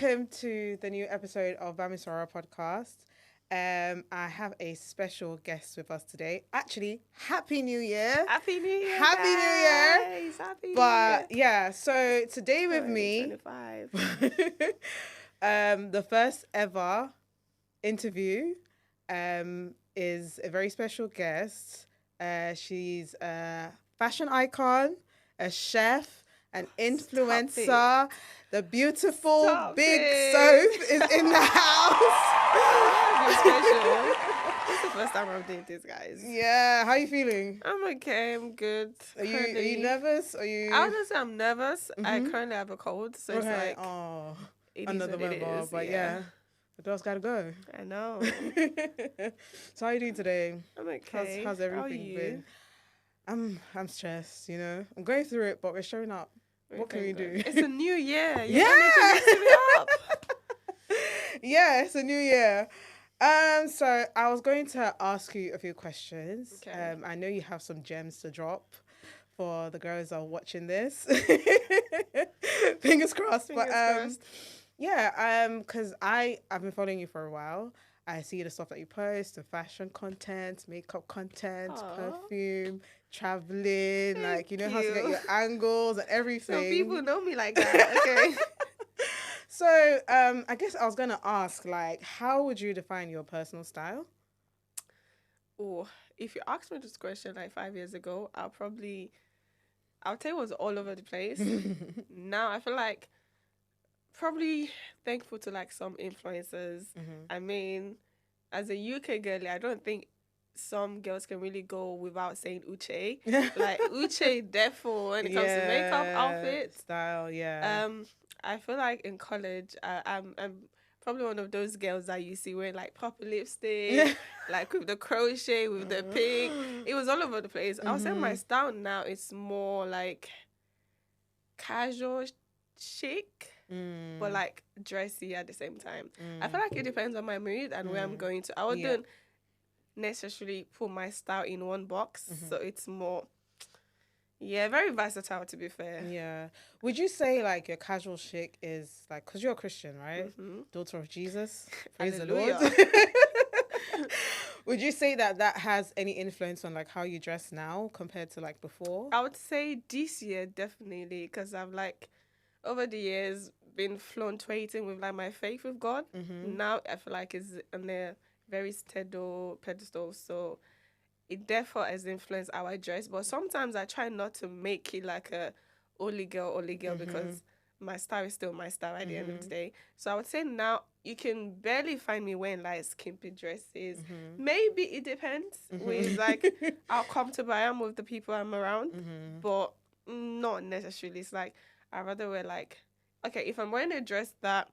Welcome to the new episode of Bamisora podcast. I have a special guest with us today. Actually, Happy New Year. Happy New Year, Happy New Year. guys. Happy New But Year. yeah, so today with me, 25. the first ever interview is a very special guest. She's a fashion icon, a chef, an influencer. The beautiful big Soph is in the house. You're special. It's the first time I'm doing this, guys. Yeah, how are you feeling? I'm okay. I'm good. Are you nervous? Are you? I wouldn't say I'm nervous. I currently have a cold, so it's like oh, it under is the what it weather. is. But yeah, the dog's gotta go. I know. So how are you doing today? I'm okay. How's everything been? I'm stressed. You know, I'm going through it, but we're showing up. What can we do? It's a new year. Yeah. Up. Yeah, it's a new year. So I was going to ask you a few questions. Okay. I know you have some gems to drop for the girls that are watching this. Fingers crossed. Fingers crossed. Yeah, because I've been following you for a while. I see the stuff that you post, the fashion content, makeup content, perfume, traveling, Thank you know how to get you. your angles and everything. Some people know me like that. Okay. So, I guess I was going to ask, how would you define your personal style? Oh, if you asked me this question like 5 years ago, I'll tell you it was all over the place. Now I feel like probably thankful to like some influencers. I mean, as a UK girl, I don't think some girls can really go without saying Uche. Like Uche defo when it comes to makeup, outfits, style. Yeah. I feel like in college, I'm probably one of those girls that you see wearing like proper lipstick, like with the crochet, with the pink. It was all over the place. I would say my style now is more like casual, chic, but like dressy at the same time. I feel like it depends on my mood and where I'm going to. I wouldn't necessarily put my style in one box, so it's more. Yeah, very versatile to be fair. Yeah. Would you say like your casual chic is like, because you're a Christian, right? Daughter of Jesus. Praise the Lord. Would you say that has any influence on like how you dress now compared to like before? I would say this year definitely, because I've like over the years been fluctuating with like my faith with God. Now I feel like it's on a very steady pedestal, so it therefore has influenced how I dress. But sometimes I try not to make it like a only girl because my style is still my style at the end of the day. So I would say now you can barely find me wearing like skimpy dresses. Maybe it depends with like how comfortable I am with the people I'm around, but not necessarily. It's like I'd rather wear like, okay, if I'm wearing a dress that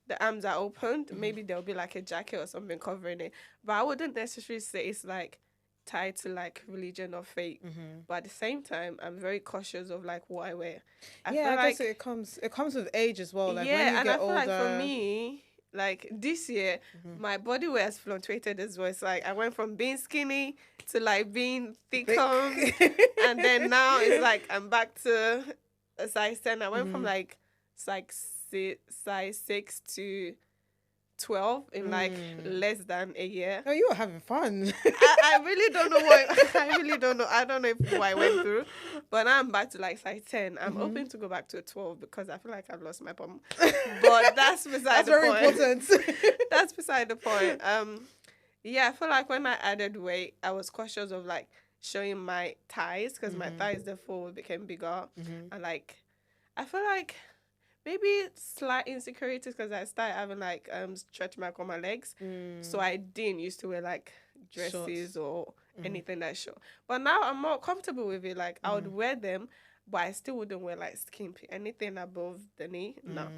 the arms are opened, maybe there'll be like a jacket or something covering it. But I wouldn't necessarily say it's like tied to like religion or faith, but at the same time I'm very cautious of like what I wear. I guess it comes with age as well. Like when you and get I feel older, like for me, like this year, my body weight has fluctuated as well. It's like I went from being skinny to like being thick. And then now it's like I'm back to a size 10. I went from like size 6 to 12 in like less than a year. Oh, you were having fun. I really don't know what I really don't know. I don't know what I went through, but now I'm back to like size 10. I'm hoping to go back to a 12 because I feel like I've lost my bum. But that's beside the point. Very important. That's beside the point. Yeah, I feel like when I added weight, I was cautious of like showing my thighs because my thighs therefore became bigger, and like I feel like maybe slight insecurities because I started having like stretch mark on my legs. So I didn't used to wear like dresses Shorts. Or anything that short. But now I'm more comfortable with it. Like I would wear them, but I still wouldn't wear like skimpy. Anything above the knee, no.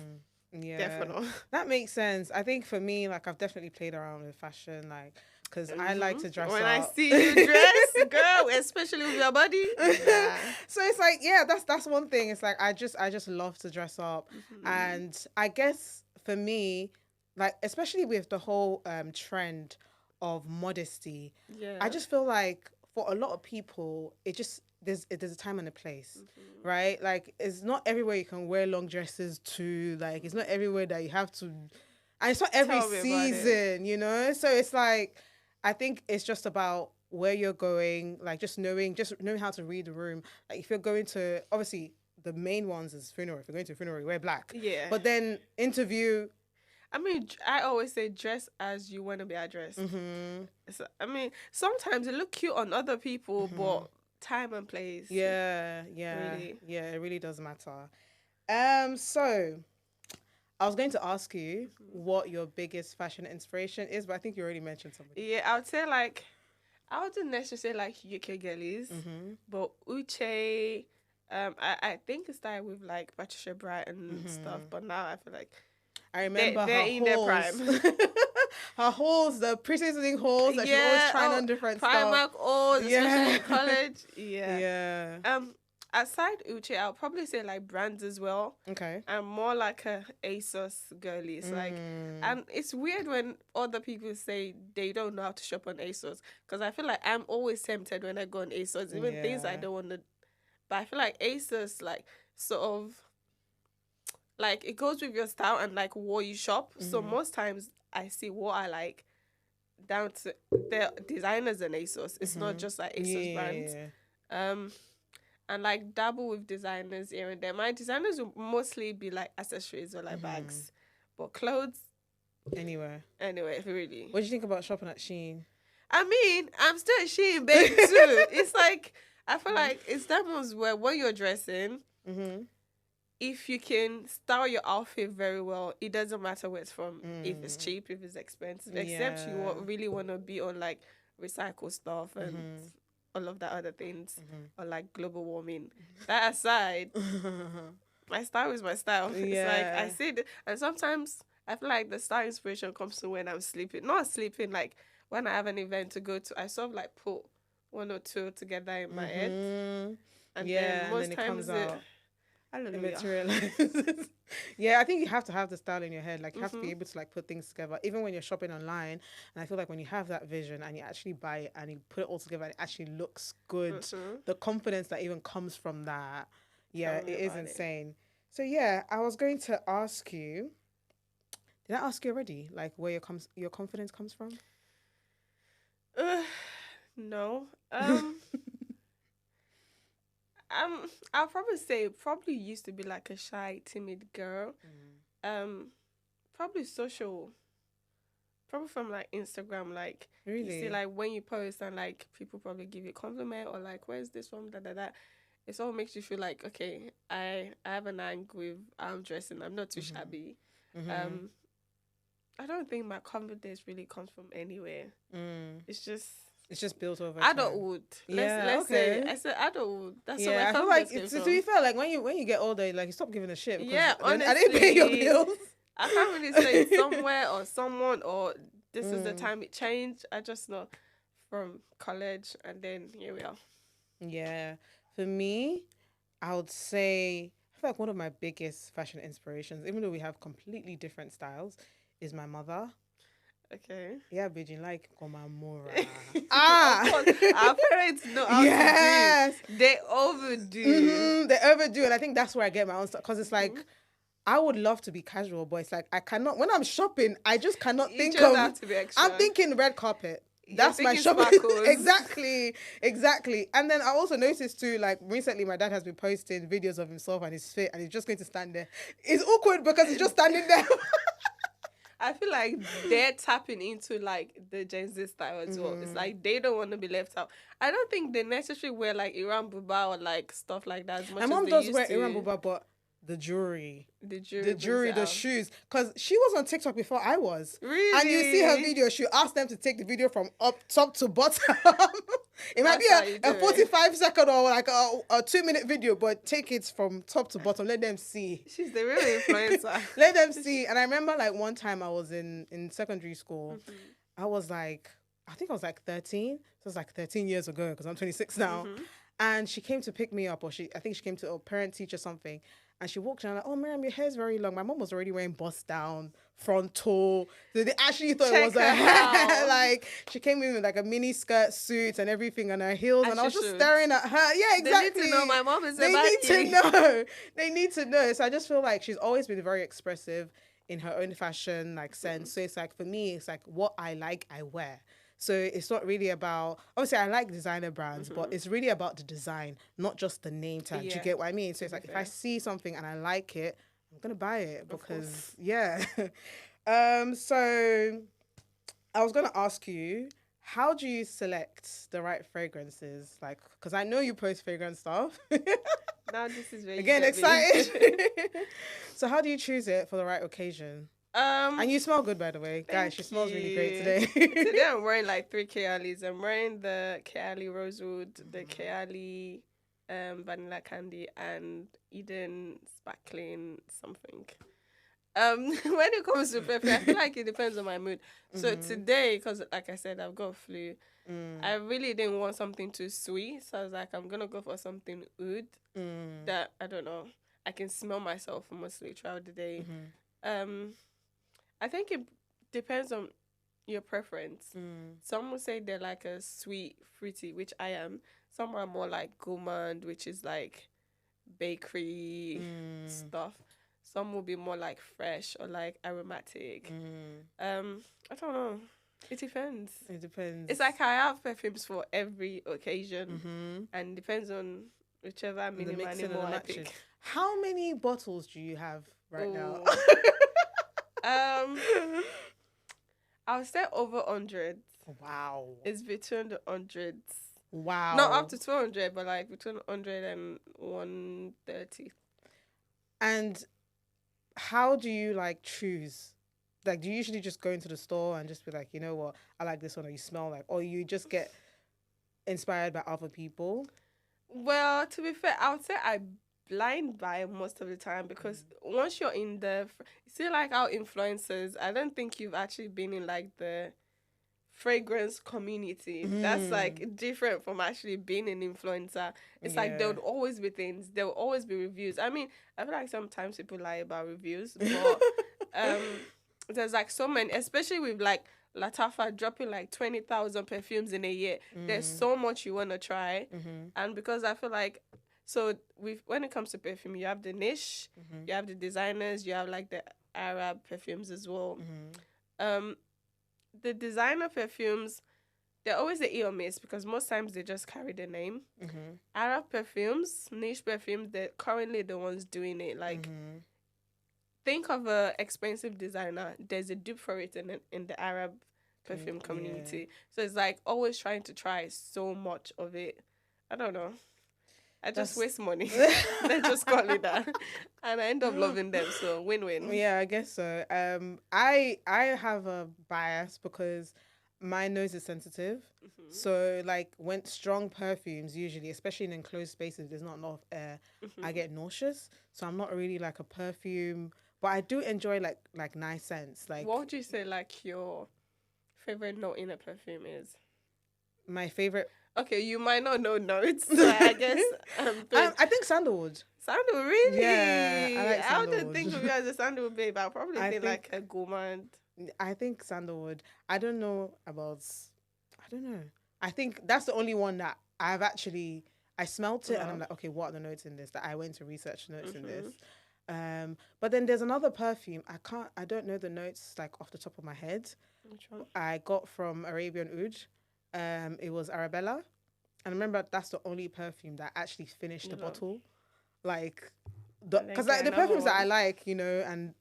Yeah, definitely. That makes sense. I think for me, like I've definitely played around with fashion, like because I like to dress when up. I see you dress, girl, especially with your body. Yeah. So it's like, yeah, that's one thing. It's like I just love to dress up, and I guess for me, like especially with the whole trend of modesty, I just feel like for a lot of people, there's a time and a place, right? Like it's not everywhere you can wear long dresses to. Like it's not everywhere that you have to, and it's not every Tell me about it. season, you know. So it's like I think it's just about where you're going, like just knowing how to read the room. Like if you're going to obviously the main ones is funeral. If you're going to a funeral, you wear black. Yeah. But then interview. I mean, I always say dress as you want to be addressed. So, I mean, sometimes it look cute on other people, but time and place. Yeah, Really. yeah, it really does matter. So I was going to ask you what your biggest fashion inspiration is, but I think you already mentioned something. Yeah, I would say like, I wouldn't necessarily say like UK girlies, but Uche, I think it started with like Patricia Bright and stuff, but now I feel like I remember they're her in their hauls. prime. Her hauls, the pre-seasoning hauls that she was always trying on different Primark stuff. hauls, especially in college. Yeah. Yeah. Aside Uche, I'll probably say like brands as well. Okay. I'm more like a ASOS girly. It's like, and it's weird when other people say they don't know how to shop on ASOS, because I feel like I'm always tempted when I go on ASOS, even things I don't want to. But I feel like ASOS like sort of like it goes with your style and like what you shop. So most times I see what I like down to the designers and ASOS. It's not just like ASOS brands. And like dabble with designers here and there. My designers will mostly be like accessories or like bags, but clothes Anyway, really. what do you think about shopping at Shein? I mean, I'm still a Shein babe too. It's like I feel like it's that ones where when you're dressing, if you can style your outfit very well, it doesn't matter where it's from. If it's cheap, if it's expensive, except you really want to be on like recycle stuff and all of that other things, or like global warming. That aside, my style is my style. It's like I see it, and sometimes I feel like the style inspiration comes to when I'm sleeping. Not sleeping, like when I have an event to go to, I sort of like put one or two together in my head, and then most times it materializes. Yeah, I think you have to have the style in your head. Like you have to be able to like put things together, even when you're shopping online. And I feel like when you have that vision and you actually buy it and you put it all together and it actually looks good, the confidence that even comes from that, it is insane. So yeah, I was going to ask you. Did I ask you already? Like where your confidence comes from? No. I'll probably say used to be like a shy, timid girl. Probably social. Probably from like Instagram, like really? You see like when you post and like people probably give you a compliment or like where's this from, da da da. It all makes you feel like okay, I have an angle with how I'm dressing. I'm not too shabby. I don't think my confidence really comes from anywhere. It's just built over adulthood. Let's say I said adulthood. That's what my confidence came from. To be fair, like when you get older, like you stop giving a shit. Yeah, honestly, I didn't pay your bills. I can't really say somewhere or someone or this is the time it changed. I just know from college and then here we are. Yeah, for me, I would say I feel like one of my biggest fashion inspirations, even though we have completely different styles, is my mother. Okay. Yeah, Beijing like Komamura. Our parents know how to do. They overdo. They overdo, and I think that's where I get my own stuff because it's like I would love to be casual, but it's like I cannot. When I'm shopping, I just cannot think of. Have to be extra. I'm thinking red carpet. That's my shopping. Exactly. And then I also noticed too, like recently my dad has been posting videos of himself and his fit and he's just going to stand there. It's awkward because he's just standing there. I feel like they're tapping into like the Gen Z style as well. It's like they don't want to be left out. I don't think they necessarily wear like Iran Buba or like stuff like that as much. My mom does wear Iran Buba, but the jewelry, the the shoes. Because she was on TikTok before I was. Really? And you see her video, she asked them to take the video from top to bottom. It might be a 45-second or like a 2-minute video, but take it from top to bottom. Let them see. She's the real influencer. Let them see. And I remember like one time I was in secondary school. I was like, I think I was like 13. So it was like 13 years ago because I'm 26 now. And she came to pick me up, or I think she came to a parent teacher something. And she walked in, and I'm like, oh, Miriam, your hair's very long. My mom was already wearing bust down, frontal. So they actually thought it was a hair. Like, she came in with like a mini skirt suit and everything and her heels. And I was just staring at her. Yeah, exactly. They need to know my mom is They need to know. They need to know. So I just feel like she's always been very expressive in her own fashion, like, sense. So it's like, for me, it's like what I like, I wear. So it's not really about, obviously I like designer brands, but it's really about the design, not just the name tag. Do you get what I mean? So it's like, if I see something and I like it, I'm going to buy it because, yeah. So I was going to ask you, how do you select the right fragrances? Like, because I know you post fragrance stuff. Now this is very again excited. So how do you choose it for the right occasion? And you smell good, by the way. Guys, she smells really great today. Today I'm wearing like 3 Kealis. I'm wearing the Keali Rosewood, the Keali Vanilla Candy, and Eden Sparkling something. When it comes to perfume, I feel like it depends on my mood. So today, because like I said, I've got flu, I really didn't want something too sweet. So I was like, I'm going to go for something oud that, I don't know, I can smell myself mostly throughout the day. I think it depends on your preference. Some will say they're like a sweet, fruity, which I am. Some are more like gourmand, which is like bakery stuff. Some will be more like fresh or like aromatic. I don't know. It depends. It depends. It's like I have perfumes for every occasion, and depends on whichever minimal animal I pick. How many bottles do you have right now? I would say over 100. Wow. It's between the hundreds. Wow. Not up to 200, but like between 100 and 130. And how do you like choose? Like, do you usually just go into the store and just be like, you know what, I like this one, or you smell like, or you just get inspired by other people? Well, to be fair, I would say I blind buy most of the time, because once you're in see, like our influencers, I don't think you've actually been in like the fragrance community. That's like different from actually being an influencer. It's like there would always be things, there will always be reviews. I mean, I feel like sometimes people lie about reviews, but there's like so many, especially with like Latafa dropping like 20,000 perfumes in a year. There's so much you want to try. And because I feel like, so when it comes to perfume, you have the niche, you have the designers, you have like the Arab perfumes as well. The designer perfumes, they're always the or miss, because most times they just carry the name. Arab perfumes, niche perfumes, they're currently the ones doing it. Like, think of a expensive designer. There's a dupe for it in the Arab perfume community. So it's like always trying to try so much of it. I don't know. I just waste money. They just call it that. And I end up loving them. So win-win. Yeah, I guess so. I have a bias because my nose is sensitive. So like when strong perfumes, usually, especially in enclosed spaces, there's not enough air, I get nauseous. So I'm not really like a perfume, but I do enjoy like nice scents. Like, what would you say like your favorite note in a perfume is? My favorite. Okay, you might not know notes, so I guess. I think sandalwood. Sandalwood, really? Yeah, I like sandalwood. I wouldn't think of you as a sandalwood babe. I'll probably think like a gourmand. I think sandalwood. I don't know. I think that's the only one that I've actually, I smelt it and I'm like, okay, what are the notes in this? That I went to research notes in this. But then there's another perfume. I don't know the notes like off the top of my head. Which one? I got from Arabian Oud. It was Arabella, and I remember that's the only perfume that actually finished the bottle, like because like the perfumes that I like,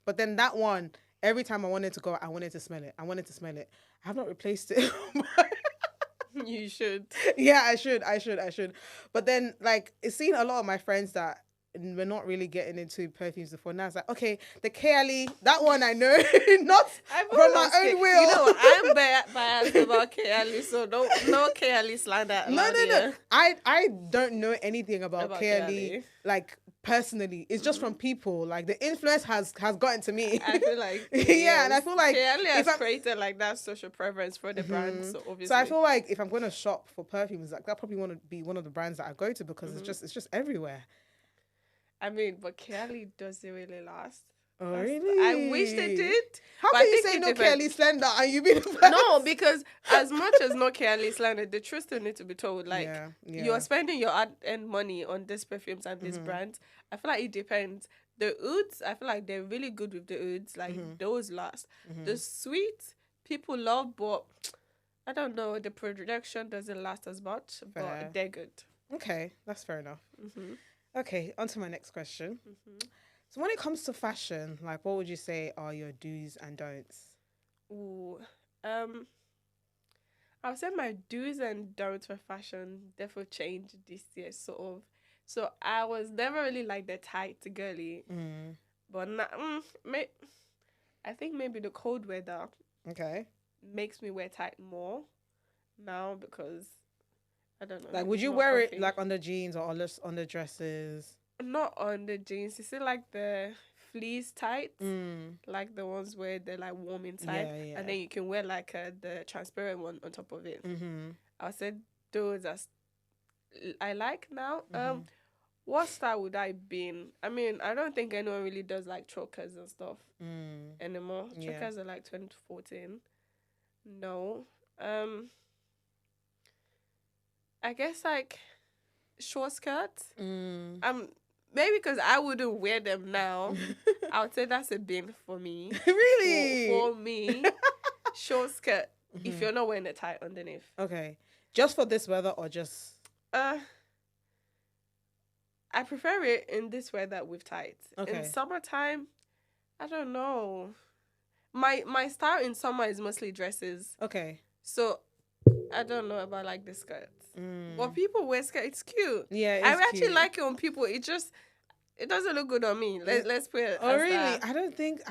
but then that one, every time I wanted to go, I wanted to smell it. I have not replaced it. You should. Yeah, I should. But then like it's seen a lot of my friends that we're not really getting into perfumes before. Now it's like, okay, the Keali, that one I know, not from my own will. You know what? I'm biased about Keali, so no Keali slander. No. I don't know anything about Keali, like personally. It's just from people. Like the influence has gotten to me. I feel like and I feel like Keali has created like that social preference for the brand. So obviously, so I feel like if I'm going to shop for perfumes, like that probably want to be one of the brands that I go to because it's just everywhere. I mean, but Kelly doesn't really last. Oh, really? I wish they did. How can you say no Kelly slender and you be the best? No, because as much as no Kelly slender, the truth still need to be told. Like, you're spending your ad-end money on these perfumes and these brands. I feel like it depends. The ouds, I feel like they're really good with the ouds. Like, those last. The sweet, people love, but I don't know. The production doesn't last as much, but they're good. Okay, that's fair enough. Okay, on to my next question. So when it comes to fashion, like, what would you say are your do's and don'ts? Ooh, I would say my do's and don'ts for fashion definitely changed this year, sort of. So I was never really like the tight girly, but now, I think maybe the cold weather makes me wear tight more now because I don't know. Like, would you wear it like on the jeans or on the dresses? Not on the jeans. You see, like the fleece tights, like the ones where they're like warm inside, and then you can wear like the transparent one on top of it. I said those are I like now. What style would I be in? I mean, I don't think anyone really does like chokers and stuff anymore. Chokers are like 2014. No. I guess like short skirts. Maybe because I wouldn't wear them now. I would say that's a bin for me. Really? For me, short skirt. If you're not wearing a tie underneath. Okay. Just for this weather or just? I prefer it in this weather with tights. Okay. In summertime, I don't know. My style in summer is mostly dresses. Okay. So I don't know about like the skirts. But people wear skirts. It's cute. Yeah, I actually like it on people. It doesn't look good on me. Let's put it. Oh, really? That. I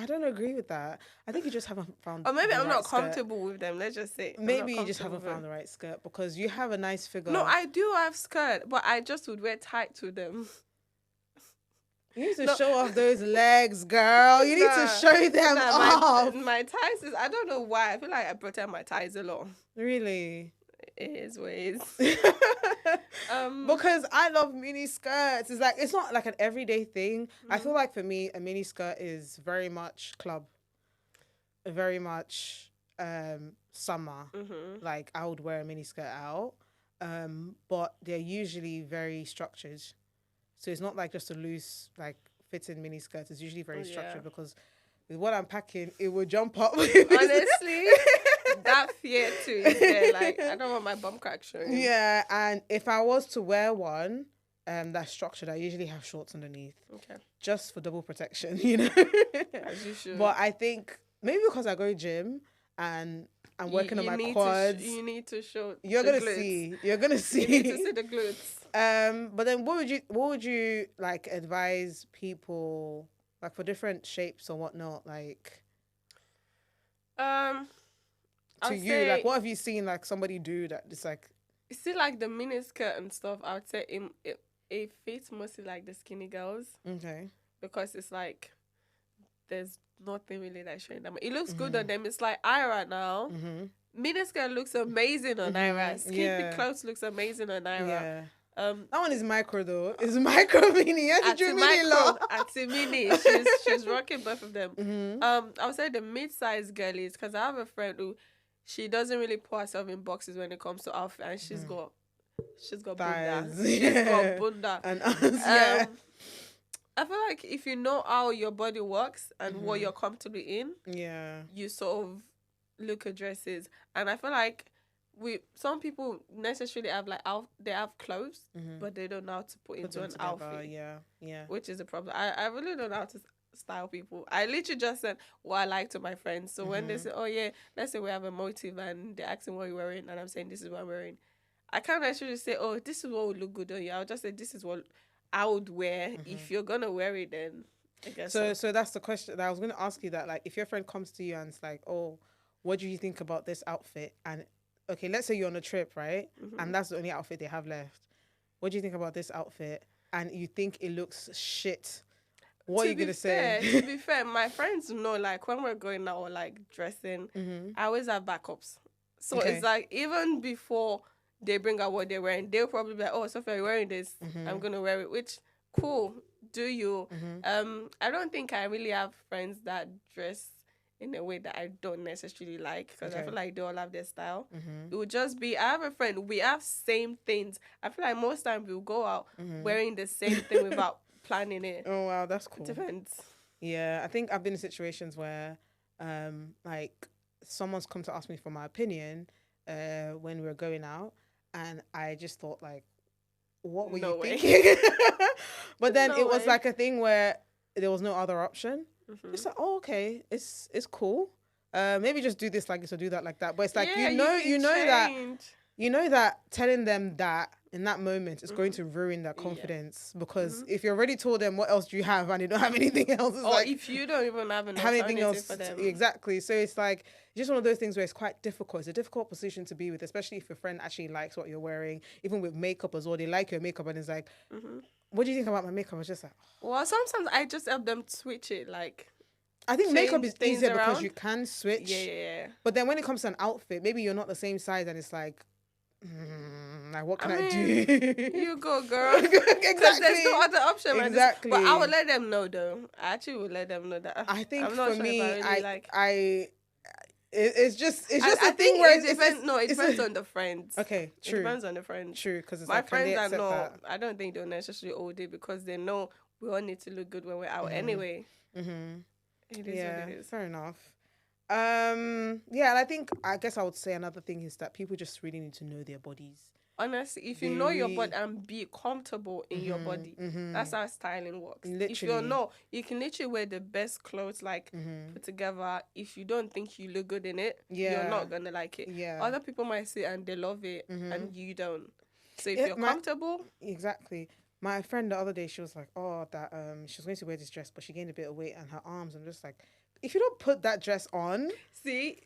don't agree with that. I think you just haven't found. Or maybe I'm not comfortable with them. Let's just say. Maybe you just haven't found the right skirt because you have a nice figure. No, I do have skirt, but I just would wear tight to them. You need to show off those legs, girl. You need to show them off. My ties is, I don't know why. I feel like I protect my ties a lot. Really? It is ways. Because I love mini skirts. It's like, it's not like an everyday thing. I feel like for me, a mini skirt is very much club. Very much summer. Like, I would wear a mini skirt out. But they're usually very structured. So it's not like just a loose, like, fitting mini skirt. It's usually very structured because with what I'm packing, it will jump up. Honestly, that fear too is there. Like, I don't want my bum crack showing. Yeah, and if I was to wear one that's structured, I usually have shorts underneath. Okay. Just for double protection, you know? As you should. But I think maybe because I go gym and I'm working on my quads. You need to show. You're gonna see. You're gonna see. You need to see the glutes. But then what would you like advise people like for different shapes or whatnot, like to you, like what have you seen like somebody do that it's like you see like the mini skirt and stuff, I would say it fits mostly like the skinny girls. Okay. Because it's like there's nothing really like showing them. It looks good on them. It's like Ira now. Mini skirt looks amazing on Ira. Skimpy clothes looks amazing on Ira. Yeah. That one is micro though. It's micro mini. Ati mini. She's rocking both of them. I would say the mid-sized girlies, because I have a friend who she doesn't really put herself in boxes when it comes to outfit, and she's got bunda. She's got bunda. And us, I feel like if you know how your body works and what you're comfortable in, you sort of look at dresses. And I feel like some people necessarily have like they have clothes, but they don't know how to put into an outfit. Yeah. Which is a problem. I really don't know how to style people. I literally just said what I like to my friends. So when they say, oh yeah, let's say we have a motive and they're asking what you're wearing and I'm saying this is what I'm wearing, I can't actually say, oh, this is what would look good on you. I'll just say this is what I would wear. If you're gonna wear it, then I guess so that's the question that I was gonna ask you, that like if your friend comes to you and it's like, oh, what do you think about this outfit? And okay, let's say you're on a trip, right? And that's the only outfit they have left. What do you think about this outfit? And you think it looks shit. What are you going to say? To be fair, my friends know, like, when we're going out or, like, dressing, I always have backups. So it's like, even before they bring out what they're wearing, they'll probably be like, oh, Sophia, you're wearing this. I'm going to wear it. Which, cool. do you. I don't think I really have friends that dress in a way that I don't necessarily like, because I feel like they all have their style. It would just be, I have a friend, we have same things. I feel like most times we'll go out wearing the same thing without planning it. Oh wow, that's cool. It depends. Yeah, I think I've been in situations where like someone's come to ask me for my opinion when we were going out, and I just thought like, what were you thinking? But then it was like a thing where there was no other option. It's like, oh, okay, it's cool. Maybe just do this like this or do that like that. But it's like, you know that telling them that in that moment is going to ruin their confidence, because if you already told them what else do you have and they don't have anything else, it's or like, if you don't even have anything else for them. Exactly. So it's like just one of those things where it's quite difficult. It's a difficult position to be with, especially if your friend actually likes what you're wearing. Even with makeup as well, they like your makeup and it's like, what do you think about my makeup? I was just like, well, sometimes I just help them switch it. Like, I think makeup is easier because you can switch. Yeah. But then when it comes to an outfit, maybe you're not the same size and it's like, like what can I do? You go, girl. Exactly. There's no other option. Exactly. But I would let them know, though. I actually would let them know that. I think I'm not for sure me, if I really it's just a I thing think where it depends. No, it depends on the friends. Okay, true. It depends on the friends. True, because my friends are not. I don't think they'll necessarily all day, because they know we all need to look good when we're out anyway. It is what it is. Fair enough. And I guess I would say another thing is that people just really need to know their bodies. Honestly, if you know your body and be comfortable in your body, that's how styling works. Literally. If you know, you can literally wear the best clothes, like put together. If you don't think you look good in it, you're not gonna like it. Yeah. Other people might see and they love it, and you don't. So if you're comfortable, exactly. My friend the other day, she was like, "Oh, that she was going to wear this dress, but she gained a bit of weight on her arms." I'm just like, if you don't put that dress on, see,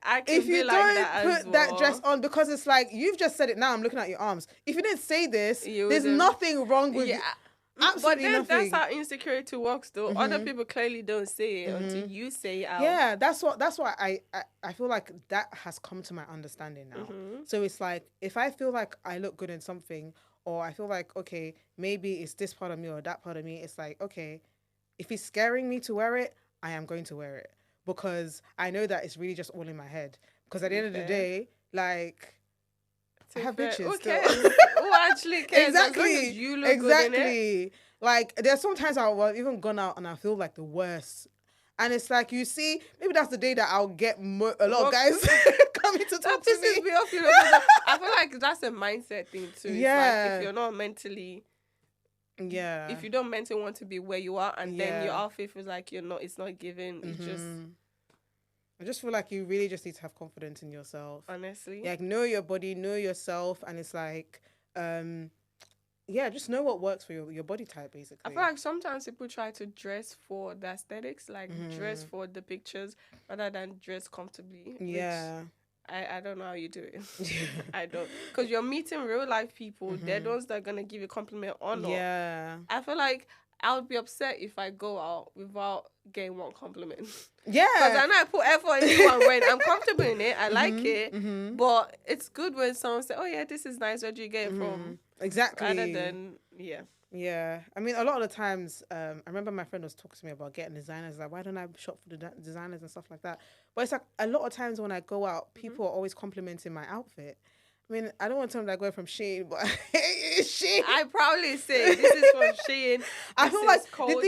I can be like that as well. If you don't put that dress on, because it's like, you've just said it now, I'm looking at your arms. If you didn't say this, there's nothing wrong with you. Absolutely nothing. That's how insecurity works, though. Other people clearly don't say it until you say it out. Yeah, that's why I feel like that has come to my understanding now. So it's like, if I feel like I look good in something, or I feel like, okay, maybe it's this part of me or that part of me, it's like, okay, if it's scaring me to wear it, I am going to wear it, because I know that it's really just all in my head. Because at the end of the day, like, I have bitches. Who cares? Who actually cares? Exactly. As long as you look good in it. Like, there's sometimes I've even gone out and I feel like the worst. And it's like, you see, maybe that's the day that I'll get a lot of guys coming to talk to me. Off, I feel like that's a mindset thing too. Yeah. It's like, if you're not mentally... Yeah. If you don't mentally want to be where you are, and then your outfit feels like it's not given, it's just... I just feel like you really just need to have confidence in yourself. Honestly. Like, know your body, know yourself, and it's like, just know what works for your body type, basically. I feel like sometimes people try to dress for the aesthetics, like dress for the pictures, rather than dress comfortably. Yeah. I don't know how you do it. I don't. Because you're meeting real life people. They're the ones that are going to give you a compliment or not. Yeah. I feel like I would be upset if I go out without getting one compliment. Yeah. Because I know I put effort into one when I'm comfortable in it. I like it. But it's good when someone says, oh, yeah, this is nice. Where do you get it from? Exactly. Rather than, Yeah. I mean, a lot of the times, I remember my friend was talking to me about getting designers. Like, why don't I shop for the designers and stuff like that? But it's like, a lot of times when I go out, people are always complimenting my outfit. I mean, I don't want to tell them that I go from Shein, but it's Shein. I probably say this is from Shein. I feel like Coach. the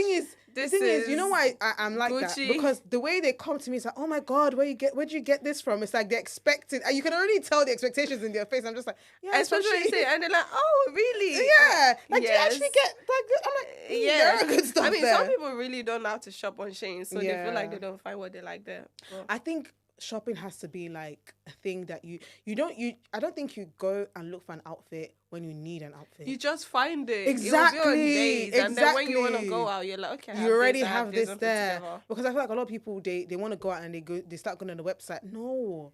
thing is, you know why I'm like Gucci. that? Because the way they come to me is like, oh my God, where'd you get this from? It's like they're expecting, and you can already tell the expectations in their face. I'm just like, yeah, especially when you say, and they're like, oh, really? Yeah, like, do you actually get that good? I'm like, yeah, good stuff. I mean, there. Some people really don't know how to shop on Shein, so they feel like they don't find what they like there. But I think shopping has to be like a thing that I don't think you go and look for an outfit when you need an outfit. You just find it. Exactly. It days, and then when you want to go out, you're like, okay, you already have this there. Because I feel like a lot of people, they want to go out and they start going on the website. No,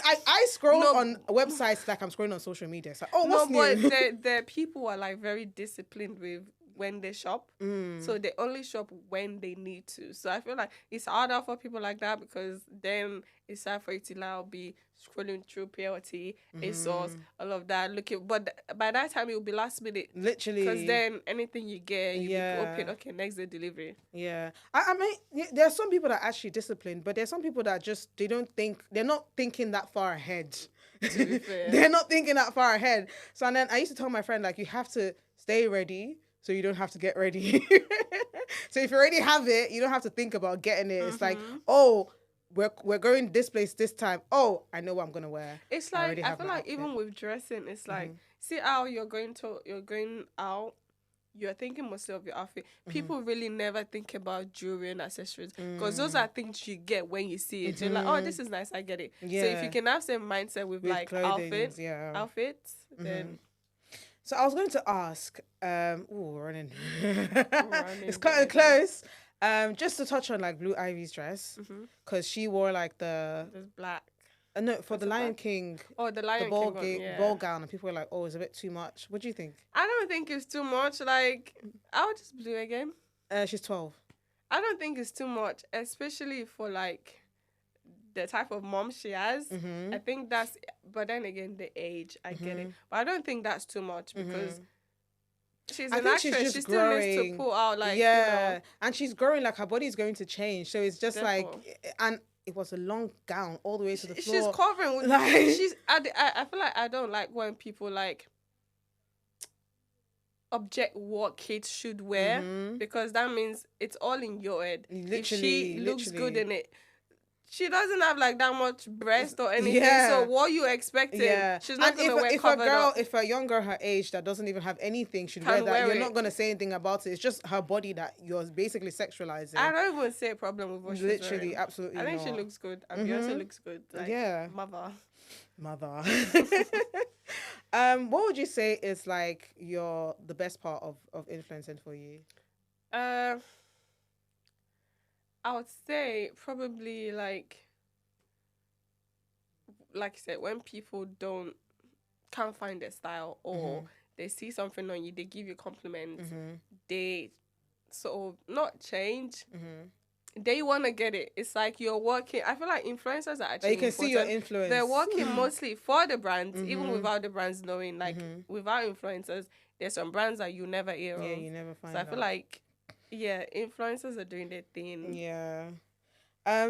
I scroll on websites like I'm scrolling on social media. It's like, oh, what's new? But the people are like very disciplined with when they shop. So they only shop when they need to. So I feel like it's harder for people like that, because then it's hard for you to now be scrolling through PLT, ASOS, all of that. Looking, but by that time it will be last minute. Literally. Because then anything you get, you be open, okay, next day delivery. Yeah. I mean, there are some people that are actually disciplined, but there's some people that just, they're not thinking that far ahead. To be fair. They're not thinking that far ahead. So, and then I used to tell my friend, like, you have to stay ready so you don't have to get ready. So if you already have it, you don't have to think about getting it. It's like, oh, we're going this place this time. Oh, I know what I'm gonna wear. It's like, I feel like outfit. Even with dressing, it's like, see how you're going out, you're thinking mostly of your outfit. People really never think about jewelry and accessories, because those are things you get when you see it. You're like, oh, this is nice, I get it. Yeah. So if you can have same mindset with like outfits, then. So I was going to ask, we're running. It's kind of close. Just to touch on like Blue Ivy's dress, because she wore like the black. No, for the Lion King. Oh, the Lion King ball gown, and people were like, "Oh, it's a bit too much." What do you think? I don't think it's too much. Like, I would just blue again. She's 12. I don't think it's too much, especially for like the type of mom she has. I think that's. But then again, the age, I get it. But I don't think that's too much, because she's an actress. She still needs to pull out, like, and she's growing. Like, her body is going to change, so it's just like, and it was a long gown all the way to the floor. She's covering with like, I feel like I don't like when people like object what kids should wear, because that means it's all in your head. Literally, if she looks good in it, she doesn't have like that much breast or anything. So what you expecting? She's not gonna wear covered up. If a young girl her age that doesn't even have anything should wear that, you're not gonna say anything about it. It's just her body that you're basically sexualizing. I don't even say a problem with what she's wearing. Literally, absolutely. I think she looks good. And Beyonce looks good. Like, mother. What would you say is like the best part of influencing for you? I would say probably like you said, when people can't find their style, or they see something on you, they give you compliments, they sort of not change. They want to get it. It's like you're working. I feel like influencers are actually you can see your influence. They're working mostly for the brands, even without the brands knowing. Like, without influencers, there's some brands that you never hear of. Yeah, you never find So I feel like, influencers are doing their thing. Yeah.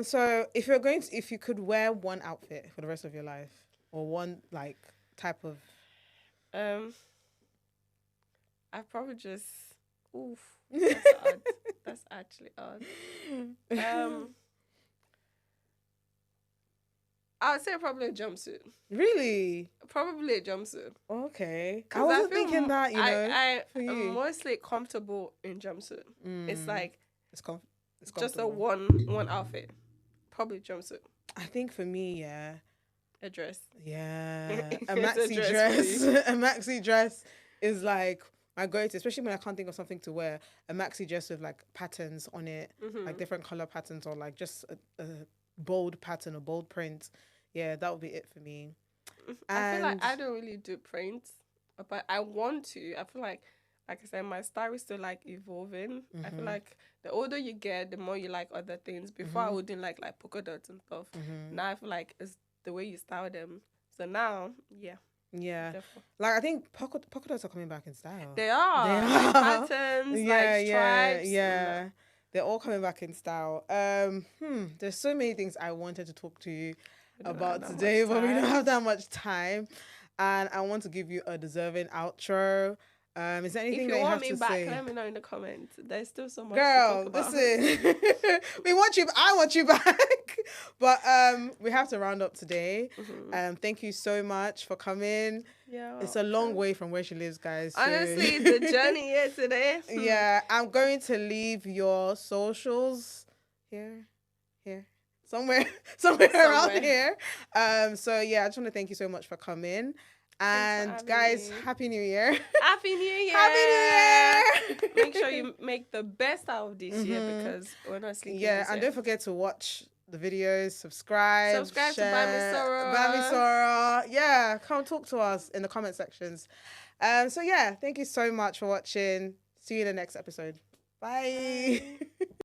So if you could wear one outfit for the rest of your life, or one like type of, I probably just, that's odd. That's actually odd. I would say probably a jumpsuit. Really? Probably a jumpsuit. Okay. I wasn't thinking that, I'm mostly comfortable in jumpsuit. It's like it's just a one outfit. Probably jumpsuit. I think for me, a dress. Yeah. A maxi dress. A maxi dress is like my go-to, especially when I can't think of something to wear. A maxi dress with like patterns on it, like different color patterns, or like just a bold pattern or bold print. Yeah, that would be it for me. I feel like I don't really do prints, but I want to. I feel like I said, my style is still like evolving. I feel like the older you get, the more you like other things. Before I wouldn't like polka dots and stuff. Now I feel like it's the way you style them. So now, yeah. Definitely. Like, I think polka dots are coming back in style. They are. Like patterns, like stripes. Yeah. They're all coming back in style. There's so many things I wanted to talk to you about today, but we don't have that much time. And I want to give you a deserving outro. Is there anything that you have to say? If you want me back, let me know in the comments. There's still so much Girl, to talk about. Listen. I want you back. But we have to round up today. Thank you so much for coming. Yeah, well, it's a long way from where she lives, guys. So. Honestly, the journey here today. Yeah, I'm going to leave your socials here. Somewhere around here. So yeah, I just want to thank you so much for coming. And guys, Happy New Year. Happy New Year. Happy New Year. Make sure you make the best out of this year, because we're not sleeping. Yeah, and don't forget to watch the videos, subscribe share, to Bami Sora. Yeah, come talk to us in the comment sections. So yeah, thank you so much for watching. See you in the next episode. Bye.